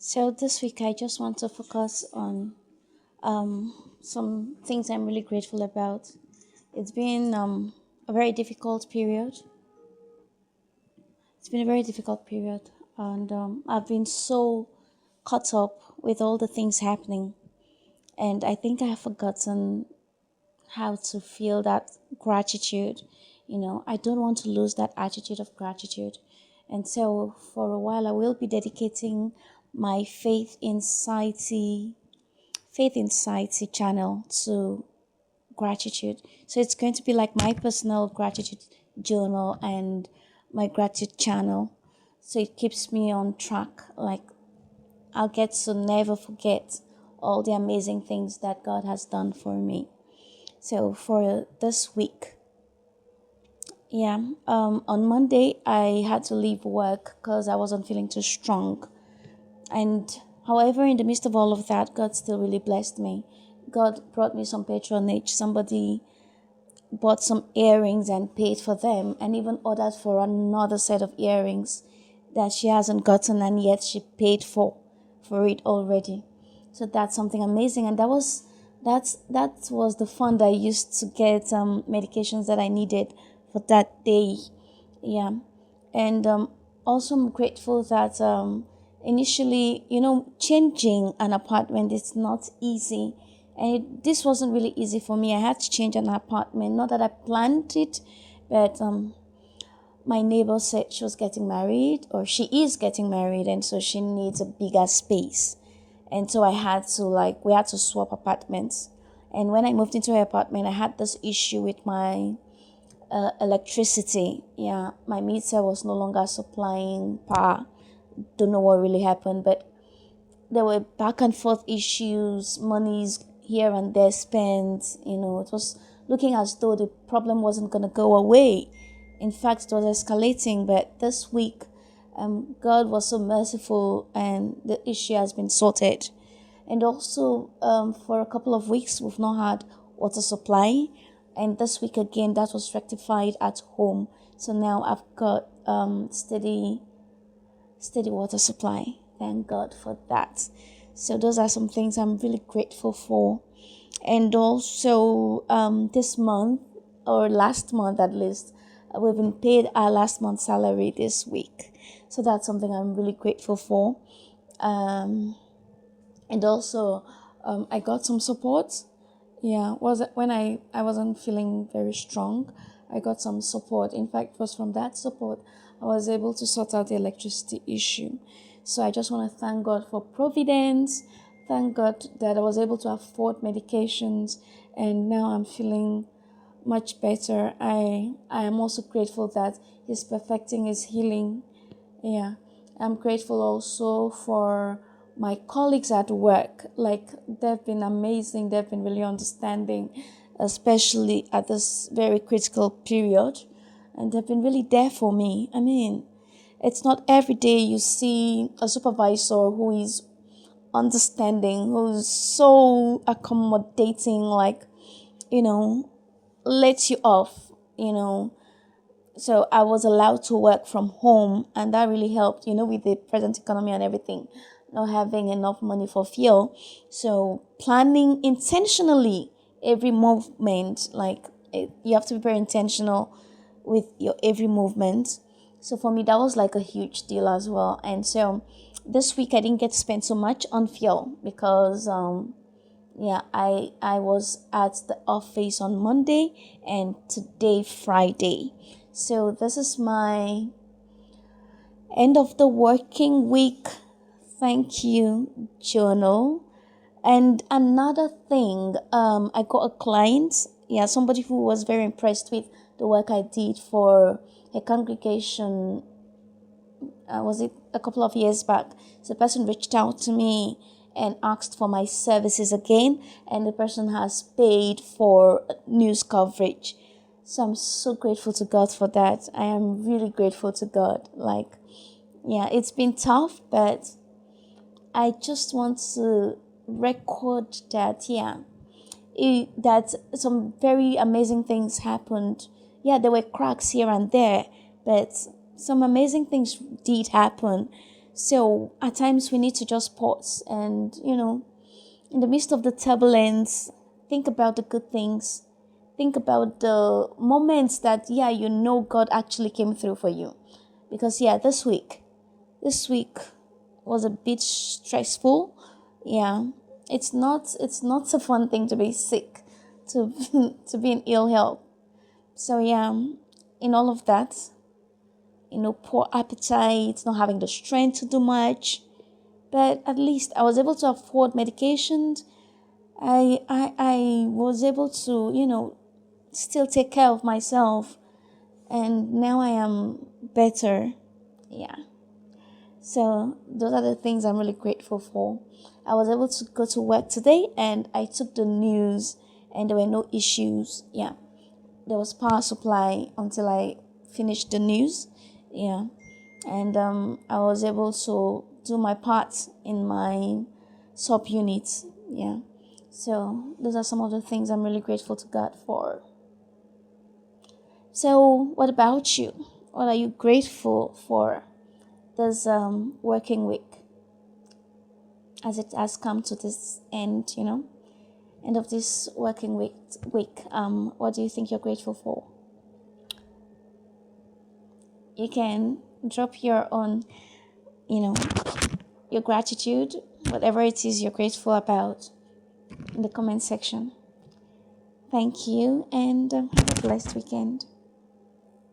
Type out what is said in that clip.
So this week I just want to focus on some things I'm really grateful about. It's been a very difficult period. It's been a very difficult period, and I've been so caught up with all the things happening, and I think I have forgotten how to feel that gratitude. I don't want to lose that attitude of gratitude. And so for a while I will be dedicating my Faith Insights channel to gratitude. So it's going to be like my personal gratitude journal and my gratitude channel. So it keeps me on track. Like I'll get to never forget all the amazing things that God has done for me. So for this week, yeah, on Monday I had to leave work because I wasn't feeling too strong. And however, in the midst of all of that, God still really blessed me. God brought me some patronage. Somebody bought some earrings and paid for them, and even ordered for another set of earrings that she hasn't gotten, and yet she paid for it already. So that's something amazing, and that was the fund I used to get medications that I needed for that day. Yeah, and also I'm grateful that initially, changing an apartment is not easy, and this wasn't really easy for me. I had to change an apartment, not that I planned it, but my neighbor said she was getting married, or she is getting married, and so she needs a bigger space. And so we had to swap apartments. And when I moved into her apartment, I had this issue with my electricity. Yeah, my meter was no longer supplying power. Don't know what really happened, but there were back and forth issues, monies here and there spent. It was looking as though the problem wasn't going to go away. In fact, it was escalating. But this week, God was so merciful, and the issue has been sorted. And also, for a couple of weeks, we've not had water supply, and this week again, that was rectified at home. So now I've got steady water supply. Thank God for that. So those are some things I'm really grateful for. And also, this month, or last month at least, we've been paid our last month's salary this week. So that's something I'm really grateful for. And also, I got some support. Yeah, was it when I wasn't feeling very strong, I got some support. In fact, it was from that support I was able to sort out the electricity issue. So I just want to thank God for providence. Thank God that I was able to afford medications, and now I'm feeling much better. I am also grateful that He's perfecting His healing. Yeah, I'm grateful also for my colleagues at work. Like, they've been amazing, they've been really understanding, especially at this very critical period, and they've been really there for me. I mean, it's not every day you see a supervisor who is understanding, who's so accommodating, like, you know, lets you off, so I was allowed to work from home, and that really helped, with the present economy and everything, not having enough money for fuel. So planning intentionally every movement, like you have to be very intentional with your every movement. So for me, that was like a huge deal as well. And so this week I didn't get to spend so much on fuel because yeah, I was at the office on Monday and today Friday. So this is my end of the working week. Thank you, journal. And another thing, I got a client, yeah, somebody who was very impressed with the work I did for a congregation. Was it a couple of years back? So the person reached out to me and asked for my services again, and the person has paid for news coverage. So I'm so grateful to God for that. I am really grateful to God. Like, yeah, it's been tough, but I just want to record that, yeah, that some very amazing things happened. Yeah, there were cracks here and there, but some amazing things did happen. So at times we need to just pause and, in the midst of the turbulence, think about the good things. Think about the moments that, yeah, God actually came through for you. Because, yeah, this week was a bit stressful. Yeah, it's not a fun thing to be sick, to to be in ill health. So yeah, in all of that, poor appetite, not having the strength to do much, but at least I was able to afford medications. I was able to, still take care of myself, and now I am better. Yeah. So those are the things I'm really grateful for. I was able to go to work today and I took the news and there were no issues. Yeah. There was power supply until I finished the news. Yeah. And I was able to do my part in my sub units. Yeah. So those are some of the things I'm really grateful to God for. So what about you? What are you grateful for this working week as it has come to this end, end of this working week? What do you think you're grateful for? You can drop your own, you know, your gratitude, whatever it is you're grateful about, in the comment section. Thank you and have a blessed weekend.